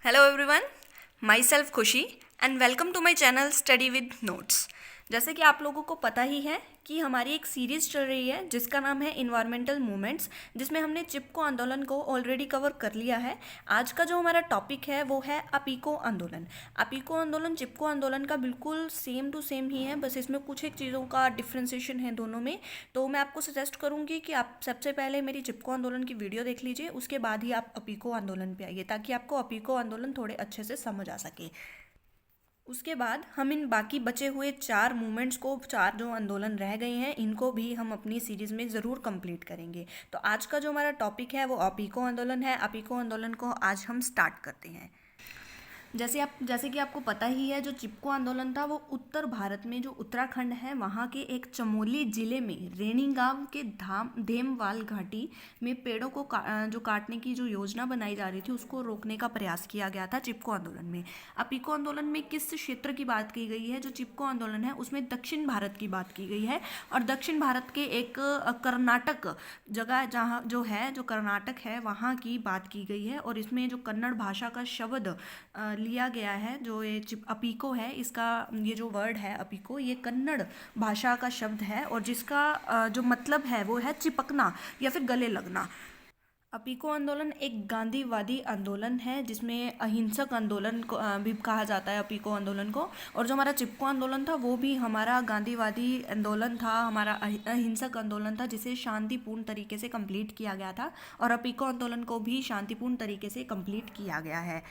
Hello everyone, my self Khushi and welcome to my channel study with notes. जैसे कि आप लोगों को पता ही है कि हमारी एक सीरीज़ चल रही है जिसका नाम है इन्वायरमेंटल मूवमेंट्स, जिसमें हमने चिपको आंदोलन को ऑलरेडी कवर कर लिया है। आज का जो हमारा टॉपिक है वो है अपीको आंदोलन। अपीको आंदोलन चिपको आंदोलन का बिल्कुल सेम टू सेम ही है, बस इसमें कुछ एक चीज़ों का डिफ्रेंसिएशन है दोनों में। तो मैं आपको सजेस्ट करूँगी कि आप सबसे पहले मेरी चिपको आंदोलन की वीडियो देख लीजिए, उसके बाद ही आप अपीको आंदोलन पे आइए ताकि आपको अपीको आंदोलन थोड़े अच्छे से समझ आ सके। उसके बाद हम इन बाकी बचे हुए 4 मूवमेंट्स को, 4 जो आंदोलन रह गए हैं, इनको भी हम अपनी सीरीज़ में ज़रूर कंप्लीट करेंगे। तो आज का जो हमारा टॉपिक है वो अपीको आंदोलन है। अपीको आंदोलन को आज हम स्टार्ट करते हैं। जैसे कि आपको पता ही है, जो चिपको आंदोलन था वो उत्तर भारत में, जो उत्तराखंड है वहाँ के एक चमोली जिले में रेणी गांव के धेमवाल घाटी में पेड़ों को जो काटने की जो योजना बनाई जा रही थी उसको रोकने का प्रयास किया गया था चिपको आंदोलन में। अपीको आंदोलन में किस क्षेत्र की बात की गई है? जो चिपको आंदोलन है उसमें दक्षिण भारत की बात की गई है, और दक्षिण भारत के एक कर्नाटक जगह जहाँ जो कर्नाटक है वहाँ की बात की गई है। और इसमें जो कन्नड़ भाषा का शब्द लिया गया है, जो ये अपीको है, इसका ये जो वर्ड है अपीको, ये कन्नड़ भाषा का शब्द है और जिसका जो मतलब है वो है चिपकना या फिर गले लगना। अपीको आंदोलन एक गांधीवादी आंदोलन है जिसमें अहिंसक आंदोलन को भी कहा जाता है अपीको आंदोलन को। और जो हमारा चिपको आंदोलन था वो भी हमारा गांधीवादी आंदोलन था, हमारा अहिंसक आंदोलन था जिसे शांतिपूर्ण तरीके से कंप्लीट किया गया था। और अपीको आंदोलन को भी शांतिपूर्ण तरीके से कंप्लीट किया गया है।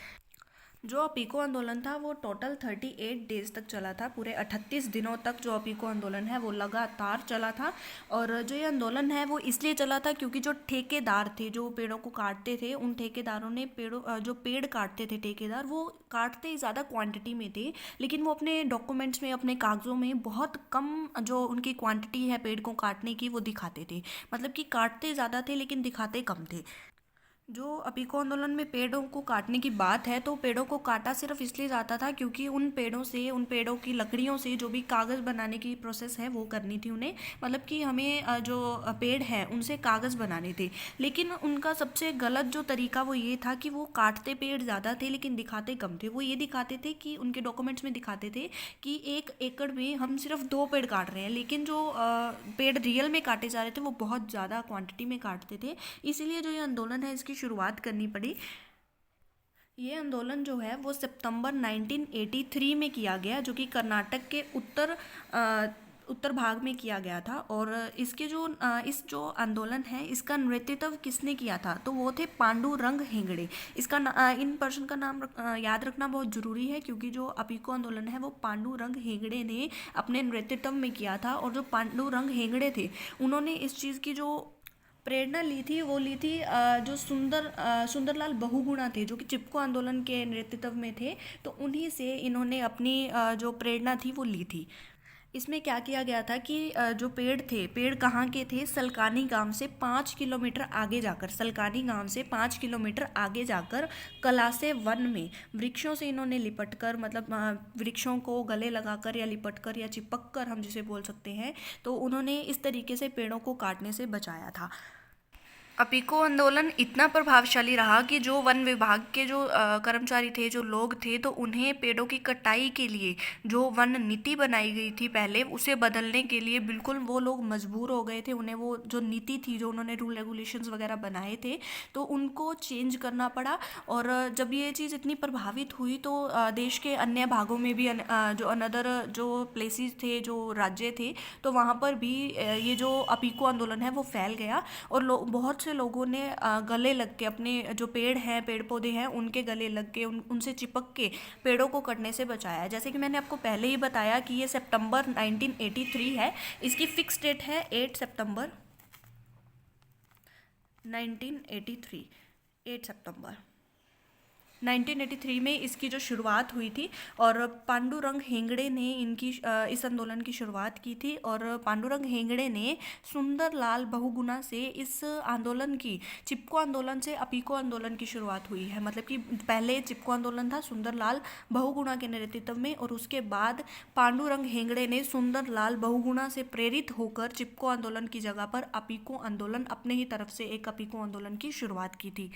जो अपीको आंदोलन था वो टोटल 38 डेज तक चला था। पूरे 38 दिनों तक जो अपीको आंदोलन है वो लगातार चला था। और जो ये आंदोलन है वो इसलिए चला था क्योंकि जो ठेकेदार थे जो पेड़ों को काटते थे, उन ठेकेदारों ने जो पेड़ काटते थे ठेकेदार, वो काटते ज़्यादा क्वांटिटी में थे, लेकिन वो अपने डॉक्यूमेंट्स में, अपने कागज़ों में बहुत कम जो उनकी क्वांटिटी है पेड़ को काटने की वो दिखाते थे। मतलब कि काटते ज़्यादा थे लेकिन दिखाते कम थे। जो अपीको आंदोलन में पेड़ों को काटने की बात है, तो पेड़ों को काटा सिर्फ इसलिए जाता था क्योंकि उन पेड़ों की लकड़ियों से जो भी कागज़ बनाने की प्रोसेस है वो करनी थी उन्हें। मतलब कि हमें जो पेड़ हैं उनसे कागज़ बनाने थे। लेकिन उनका सबसे गलत जो तरीका वो ये था कि वो काटते पेड़ ज़्यादा थे लेकिन दिखाते कम थे। वो ये दिखाते थे कि उनके डॉक्यूमेंट्स में दिखाते थे कि 1 एकड़ में हम सिर्फ 2 पेड़ काट रहे हैं, लेकिन जो पेड़ रियल में काटे जा रहे थे वो बहुत ज़्यादा क्वांटिटी में काटते थे। इसीलिए जो ये आंदोलन है इसकी शुरुआत करनी पड़ी। ये आंदोलन जो है वो सितंबर 1983 में किया गया, जो कि कर्नाटक के उत्तर भाग में किया गया था। और इस जो आंदोलन है इसका नेतृत्व किसने किया था? तो वो थे पांडुरंग हेगड़े। इन पर्सन का नाम याद रखना बहुत ज़रूरी है क्योंकि जो अपीको आंदोलन है वो पांडुरंग हेगड़े ने अपने नेतृत्व में किया था। और जो पांडुरंग हेगड़े थे उन्होंने इस चीज़ की जो प्रेरणा ली थी वो ली थी जो सुंदरलाल बहुगुणा थे, जो कि चिपको आंदोलन के नेतृत्व में थे। तो उन्हीं से इन्होंने अपनी जो प्रेरणा थी वो ली थी। इसमें क्या किया गया था कि जो पेड़ कहाँ के थे? सलकानी गांव से 5 किलोमीटर आगे जाकर, सलकानी गांव से 5 किलोमीटर आगे जाकर कलासे वन में वृक्षों से इन्होंने लिपट कर, मतलब वृक्षों को गले लगाकर या लिपट कर या चिपक कर हम जिसे बोल सकते हैं, तो उन्होंने इस तरीके से पेड़ों को काटने से बचाया था। अपीको आंदोलन इतना प्रभावशाली रहा कि जो वन विभाग के जो कर्मचारी थे, जो लोग थे, तो उन्हें पेड़ों की कटाई के लिए जो वन नीति बनाई गई थी पहले, उसे बदलने के लिए बिल्कुल वो लोग मजबूर हो गए थे। उन्हें वो जो नीति थी, जो उन्होंने रूल रेगुलेशंस वगैरह बनाए थे, तो उनको चेंज करना पड़ा। और जब ये चीज़ इतनी प्रभावित हुई तो देश के अन्य भागों में भी जो अनदर जो प्लेसेस थे, जो राज्य थे, तो वहाँ पर भी ये जो अपीको आंदोलन है वो फैल गया। और बहुत से लोगों ने गले लग के, अपने जो पेड़ पौधे हैं उनके गले लग के, उनसे चिपक के पेड़ों को कटने से बचाया। जैसे कि मैंने आपको पहले ही बताया कि ये सितंबर 1983 है, इसकी फिक्स डेट है 8 सितंबर 1983, 8 सितंबर 1983 में इसकी जो शुरुआत हुई थी। और पांडुरंग हेगड़े ने इस आंदोलन की शुरुआत की थी। और पांडुरंग हेगड़े ने सुंदरलाल बहुगुणा से इस आंदोलन की, चिपको आंदोलन से अपीको आंदोलन की शुरुआत हुई है। मतलब कि पहले चिपको आंदोलन था सुंदरलाल बहुगुणा के नेतृत्व में, और उसके बाद पांडुरंग हेगड़े ने सुंदरलाल बहुगुणा से प्रेरित होकर चिपको आंदोलन की जगह पर अपीको आंदोलन, अपने ही तरफ से एक अपीको आंदोलन की शुरुआत की थी।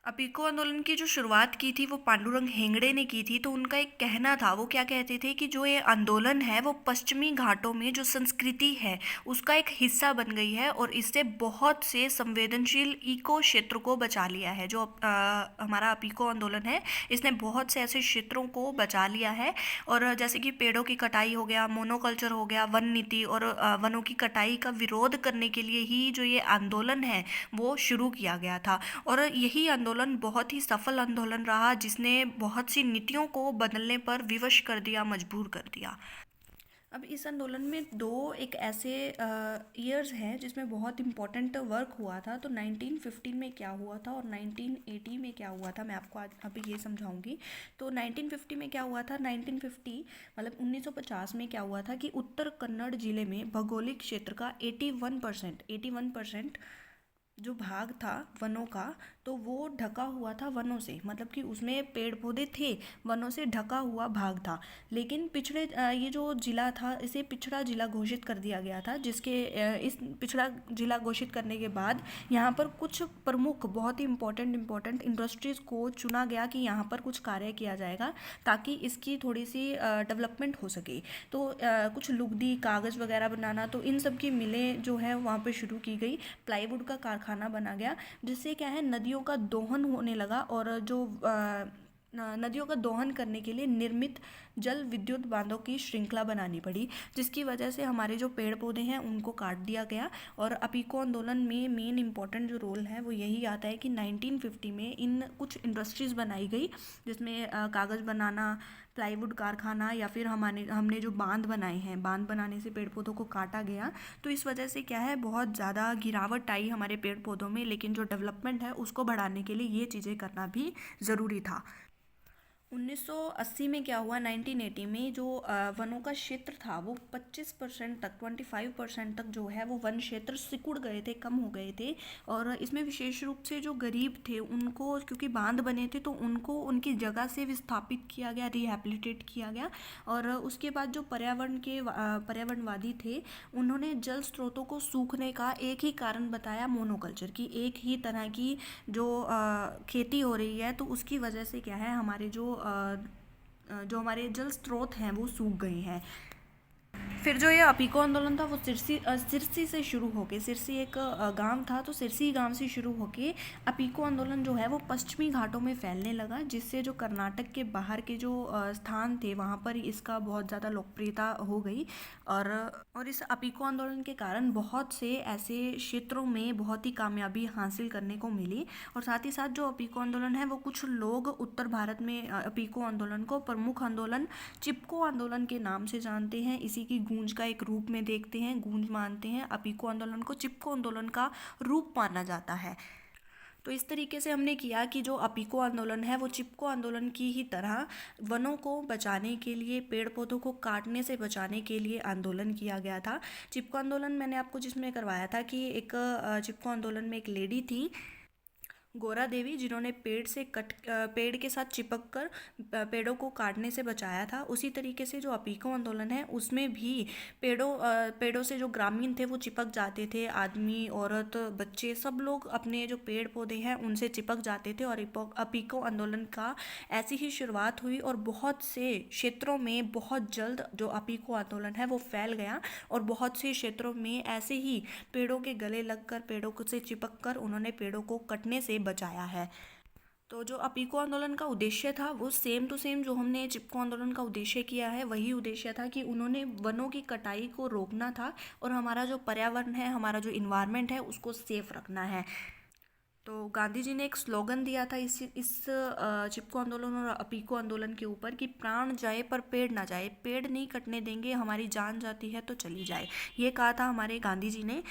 अपीको आंदोलन की जो शुरुआत की थी वो पांडुरंग हेगड़े ने की थी। तो उनका एक कहना था, वो क्या कहते थे कि जो ये आंदोलन है वो पश्चिमी घाटों में जो संस्कृति है उसका एक हिस्सा बन गई है और इससे बहुत से संवेदनशील इको क्षेत्र को बचा लिया है। जो हमारा अपीको आंदोलन है इसने बहुत से ऐसे क्षेत्रों को बचा लिया है। और जैसे कि पेड़ों की कटाई हो गया, मोनोकल्चर हो गया, वन नीति और वनों की कटाई का विरोध करने के लिए ही जो ये आंदोलन है वो शुरू किया गया था। और यही आंदोलन बहुत ही सफल आंदोलन रहा, जिसने बहुत सी नीतियों को बदलने पर विवश कर दिया, मजबूर कर दिया। अब इस आंदोलन में दो एक ऐसे ईयर्स हैं जिसमें बहुत इम्पोर्टेंट वर्क हुआ था। तो 1915 में क्या हुआ था और 1980 में क्या हुआ था, मैं आपको आज अभी ये समझाऊंगी। तो 1950 में क्या हुआ था, 1950 मतलब 1950 में क्या हुआ था कि उत्तर कन्नड़ जिले में भौगोलिक क्षेत्र का 81% जो भाग था वनों का, तो वो ढका हुआ था वनों से, मतलब कि उसमें पेड़ पौधे थे, वनों से ढका हुआ भाग था। लेकिन पिछड़े ये जो जिला था इसे पिछड़ा जिला घोषित कर दिया गया था, जिसके इस पिछड़ा जिला घोषित करने के बाद यहाँ पर कुछ प्रमुख बहुत ही इम्पोर्टेंट इंडस्ट्रीज़ को चुना गया कि यहाँ पर कुछ कार्य किया जाएगा ताकि इसकी थोड़ी सी डेवलपमेंट हो सके। तो कुछ लुगदी, कागज़ वगैरह बनाना, तो इन सब की मिलें जो है वहाँ पर शुरू की गई। प्लाईवुड का कारखाना बना गया, जिससे क्या है नदियों का दोहन होने लगा। और जो नदियों का दोहन करने के लिए निर्मित जल विद्युत बांधों की श्रृंखला बनानी पड़ी, जिसकी वजह से हमारे जो पेड़ पौधे हैं उनको काट दिया गया। और अपीको आंदोलन में मेन इंपॉर्टेंट जो रोल है वो यही आता है कि 1950 में इन कुछ इंडस्ट्रीज़ बनाई गई, जिसमें कागज़ बनाना, प्लाईवुड कारखाना, या फिर हमने जो बांध बनाए हैं, बांध बनाने से पेड़ पौधों को काटा गया। तो इस वजह से क्या है बहुत ज़्यादा गिरावट आई हमारे पेड़ पौधों में, लेकिन जो डेवलपमेंट है उसको बढ़ाने के लिए ये चीज़ें करना भी ज़रूरी था। 1980 में क्या हुआ, 1980 में जो वनों का क्षेत्र था वो 25% तक, 25% तक जो है वो वन क्षेत्र सिकुड़ गए थे, कम हो गए थे। और इसमें विशेष रूप से जो गरीब थे उनको, क्योंकि बांध बने थे तो उनको उनकी जगह से विस्थापित किया गया, रिहैबिलिटेट किया गया। और उसके बाद जो पर्यावरणवादी थे उन्होंने जल स्रोतों को सूखने का एक ही कारण बताया, मोनोकल्चर की, एक ही तरह की जो खेती हो रही है, तो उसकी वजह से क्या है हमारे जो हमारे जल स्रोत हैं वो सूख गए हैं। फिर जो ये अपीको आंदोलन था वो सिरसी से शुरू होके, सिरसी एक गांव था, तो सिरसी गांव से शुरू होके अपीको आंदोलन जो है वो पश्चिमी घाटों में फैलने लगा, जिससे जो कर्नाटक के बाहर के जो स्थान थे वहाँ पर इसका बहुत ज़्यादा लोकप्रियता हो गई। और इस अपीको आंदोलन के कारण बहुत से ऐसे क्षेत्रों में बहुत ही कामयाबी हासिल करने को मिली। और साथ ही साथ जो अपीको आंदोलन है वो कुछ लोग उत्तर भारत में अपीको आंदोलन को प्रमुख आंदोलन चिपको आंदोलन के नाम से जानते हैं, इसी की गूंज का एक रूप में देखते हैं, गूंज मानते हैं। अपीको आंदोलन को चिपको आंदोलन का रूप माना जाता है। तो इस तरीके से हमने किया कि जो अपीको आंदोलन है वो चिपको आंदोलन की ही तरह वनों को बचाने के लिए, पेड़ पौधों को काटने से बचाने के लिए आंदोलन किया गया था। चिपको आंदोलन मैंने आपको जिसमें करवाया था कि एक चिपको आंदोलन में एक लेडी थी, गोरा देवी, जिन्होंने पेड़ के साथ चिपक कर पेड़ों को काटने से बचाया था। उसी तरीके से जो अपीको आंदोलन है उसमें भी पेड़ों से जो ग्रामीण थे वो चिपक जाते थे, आदमी, औरत, बच्चे, सब लोग अपने जो पेड़ पौधे हैं उनसे चिपक जाते थे। और अपीको आंदोलन का ऐसी ही शुरुआत हुई और बहुत से क्षेत्रों में बहुत जल्द जो अपीको आंदोलन है वो फैल गया। और बहुत से क्षेत्रों में ऐसे ही पेड़ों के गले लगकर, पेड़ों से चिपक कर उन्होंने पेड़ों को कटने से बचाया है। तो जो अपीको आंदोलन का उद्देश्य था वो सेम टू सेम जो हमने चिपको आंदोलन का उद्देश्य किया है वही उद्देश्य था, कि उन्होंने वनों की कटाई को रोकना था और हमारा जो पर्यावरण है, हमारा जो इन्वायरमेंट है उसको सेफ रखना है। तो गांधी जी ने एक स्लोगन दिया था इस चिपको आंदोलन और अपीको आंदोलन के ऊपर, कि प्राण जाए पर पेड़ ना जाए, पेड़ नहीं कटने देंगे, हमारी जान जाती है तो चली जाए, ये कहा था हमारे गांधी जी ने।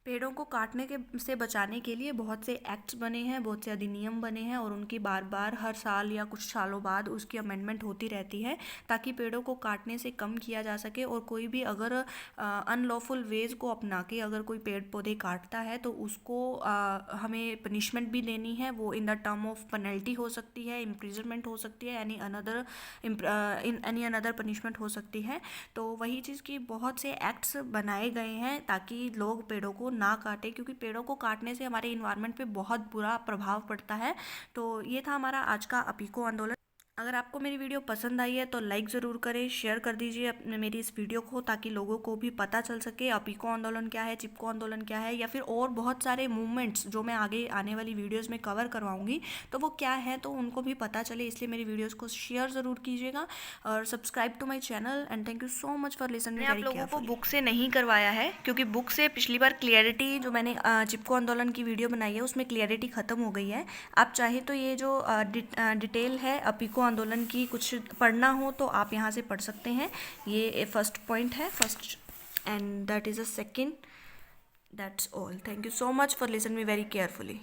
पेड़ों को काटने के से बचाने के लिए बहुत से एक्ट्स बने हैं, बहुत से अधिनियम बने हैं, और उनकी बार बार हर साल या कुछ सालों बाद उसकी अमेंडमेंट होती रहती है, ताकि पेड़ों को काटने से कम किया जा सके। और कोई भी अगर अनलॉफुल वेज को अपना के अगर कोई पेड़ पौधे काटता है तो उसको हमें पनिशमेंट भी देनी है। वो in the term of penalty हो सकती है, इम्प्रिजनमेंट हो सकती है, एनी अनदर पनिशमेंट हो सकती है। तो वही चीज़ की बहुत से एक्ट्स बनाए गए हैं ताकि लोग पेड़ों को को ना काटे, क्योंकि पेड़ों को काटने से हमारे इन्वायरमेंट पे बहुत बुरा प्रभाव पड़ता है। तो ये था हमारा आज का अपीको आंदोलन। अगर आपको मेरी वीडियो पसंद आई है तो लाइक ज़रूर करें, शेयर कर दीजिए अपने मेरी इस वीडियो को, ताकि लोगों को भी पता चल सके अपीको आंदोलन क्या है, चिपको आंदोलन क्या है, या फिर और बहुत सारे मूवमेंट्स जो मैं आगे आने वाली वीडियोस में कवर करवाऊंगी तो वो क्या है, तो उनको भी पता चले। इसलिए मेरी वीडियोस को शेयर ज़रूर कीजिएगा और subscribe to my channel and thank you so much for listening. आप लोगों को बुक से नहीं करवाया है, क्योंकि बुक से पिछली बार क्लियरिटी जो मैंने चिपको आंदोलन की वीडियो बनाई है उसमें क्लियरिटी ख़त्म हो गई है। आप चाहे तो ये जो डिटेल है अपीको आंदोलन की कुछ पढ़ना हो तो आप यहाँ से पढ़ सकते हैं। ये फर्स्ट पॉइंट है, first, and that is a second. That's all. Thank you so much for listen me very carefully.